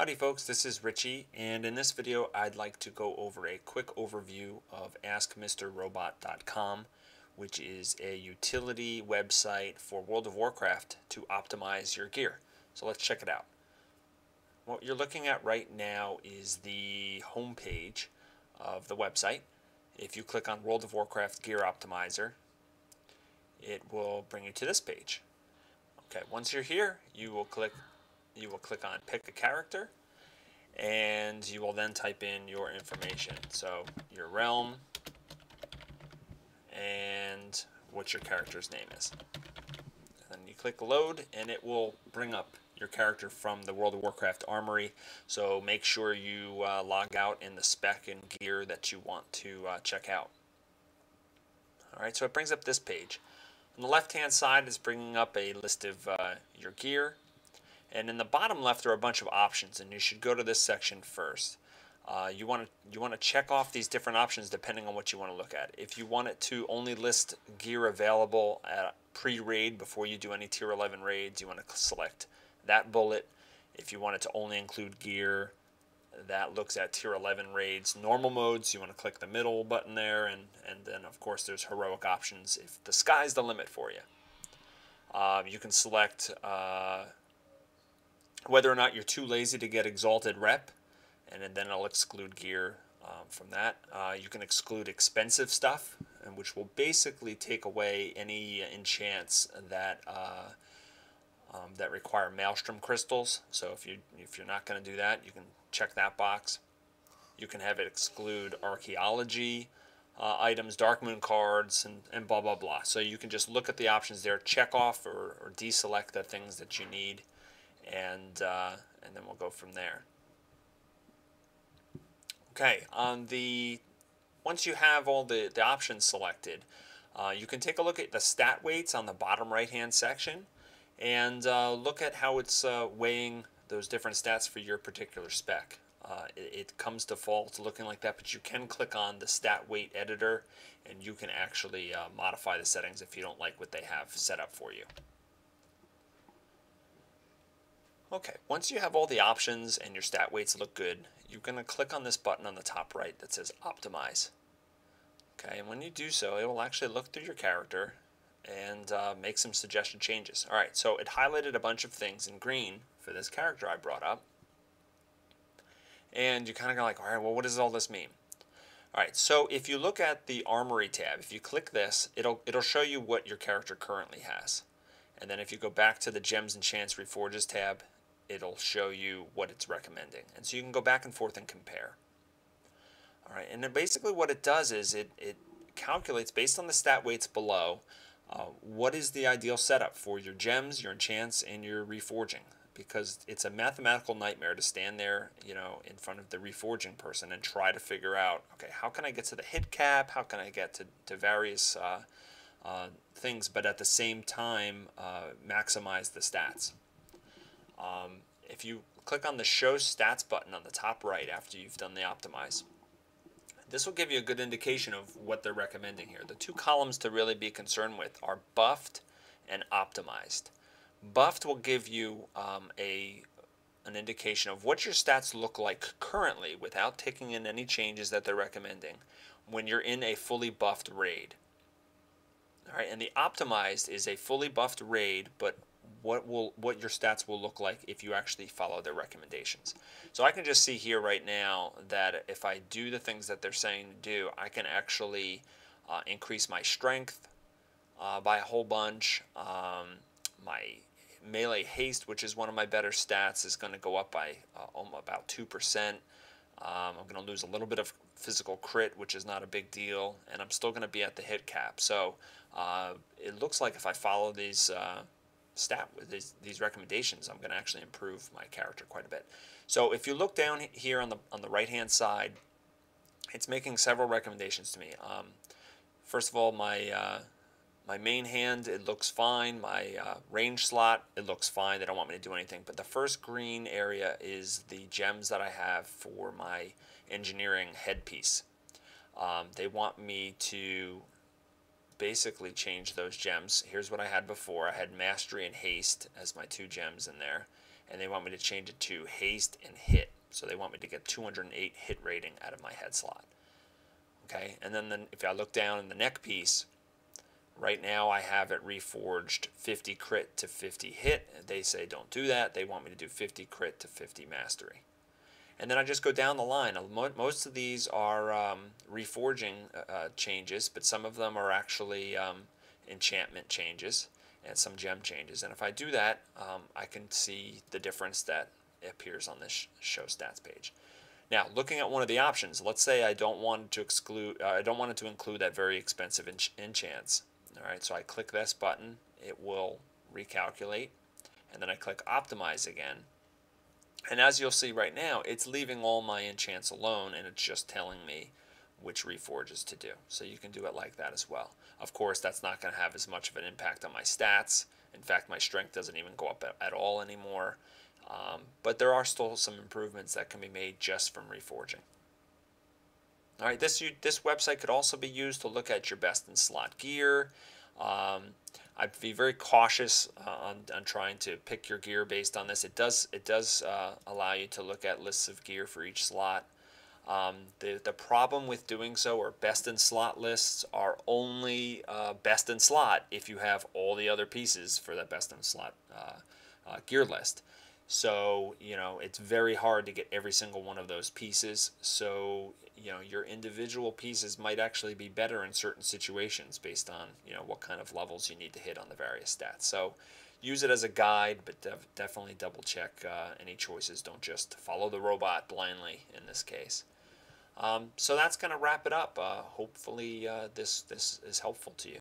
Howdy folks, this is Richie, and in this video I'd like to go over a quick overview of AskMrRobot.com, which is a utility website for World of Warcraft to optimize your gear. So let's check it out. What you're looking at right now is the home page of the website. If you click on World of Warcraft Gear Optimizer, it will bring you to this page. Okay, once you're here, you will click on pick a character, and you will then type in your information. So your realm and what your character's name is. And then you click load and it will bring up your character from the World of Warcraft armory. So make sure you log out in the spec and gear that you want to check out. Alright, so it brings up this page. On the left hand side is bringing up a list of your gear. And in the bottom left are a bunch of options, and you should go to this section first. You want to check off these different options depending on what you want to look at. If you want it to only list gear available at pre-raid before you do any tier 11 raids, you want to select that bullet. If you want it to only include gear that looks at tier 11 raids, normal modes, you want to click the middle button there, and then of course there's heroic options if the sky's the limit for you. You can select whether or not you're too lazy to get exalted rep, and then it'll exclude gear from that. You can exclude expensive stuff, which will basically take away any enchants that that require maelstrom crystals. So if you're not going to do that, you can check that box. You can have it exclude archaeology items, dark moon cards, and blah blah blah. So you can just look at the options there, check off or deselect the things that you need, and then we'll go from there. Okay, once you have all the options selected, you can take a look at the stat weights on the bottom right hand section and look at how it's weighing those different stats for your particular spec. It comes default looking like that, but you can click on the stat weight editor and you can actually modify the settings if you don't like what they have set up for you. Okay, once you have all the options and your stat weights look good, you're going to click on this button on the top right that says Optimize. Okay, and when you do so, it will actually look through your character and make some suggested changes. Alright, so it highlighted a bunch of things in green for this character I brought up. And you kind of go like, alright, well, what does all this mean? Alright, so if you look at the Armory tab, if you click this, it'll show you what your character currently has. And then if you go back to the Gems and Chance Reforges tab, it'll show you what it's recommending. And so you can go back and forth and compare. Alright, and then basically what it does is it calculates, based on the stat weights below, what is the ideal setup for your gems, your enchants, and your reforging. Because it's a mathematical nightmare to stand there, you know, in front of the reforging person and try to figure out, okay, how can I get to the hit cap? How can I get to various things, but at the same time maximize the stats? If you click on the Show Stats button on the top right after you've done the Optimize, this will give you a good indication of what they're recommending here. The two columns to really be concerned with are Buffed and Optimized. Buffed will give you an indication of what your stats look like currently without taking in any changes that they're recommending when you're in a fully buffed raid. Alright, and the Optimized is a fully buffed raid, but what your stats will look like if you actually follow their recommendations. So I can just see here right now that if I do the things that they're saying to do, I can actually increase my strength by a whole bunch. My melee haste, which is one of my better stats, is going to go up by about 2%. I'm going to lose a little bit of physical crit, which is not a big deal, and I'm still going to be at the hit cap. So it looks like if I follow these these recommendations, I'm going to actually improve my character quite a bit. So if you look down here on the right hand side, it's making several recommendations to me. First of all, my main hand, it looks fine. My range slot, it looks fine. They don't want me to do anything. But the first green area is the gems that I have for my engineering headpiece. They want me to basically change those gems. Here's what I had before. I had Mastery and Haste as my two gems in there. and they want me to change it to haste and hit. So they want me to get 208 hit rating out of my head slot. Okay, and then if I look down in the neck piece, right now I have it reforged 50 crit to 50 hit. They say don't do that. They want me to do 50 crit to 50 mastery. And then I just go down the line. Most of these are reforging changes, but some of them are actually enchantment changes and some gem changes. And if I do that, I can see the difference that appears on this show stats page. Now, looking at one of the options, let's say I don't want it to exclude, I don't want it to include that very expensive enchants. All right, so I click this button, it will recalculate, and then I click optimize again. And as you'll see right now, it's leaving all my enchants alone, and it's just telling me which reforges to do. So you can do it like that as well. Of course, that's not going to have as much of an impact on my stats. In fact, my strength doesn't even go up at all anymore. But there are still some improvements that can be made just from reforging. All right, this website could also be used to look at your best in slot gear. I'd be very cautious on trying to pick your gear based on this. It does allow you to look at lists of gear for each slot. The problem with doing so, or best in slot lists, are only best in slot if you have all the other pieces for that best in slot gear list. So, you know, it's very hard to get every single one of those pieces. So, you know, your individual pieces might actually be better in certain situations based on, you know, what kind of levels you need to hit on the various stats. So use it as a guide, but definitely double check any choices. Don't just follow the robot blindly in this case. So that's going to wrap it up. Hopefully this is helpful to you.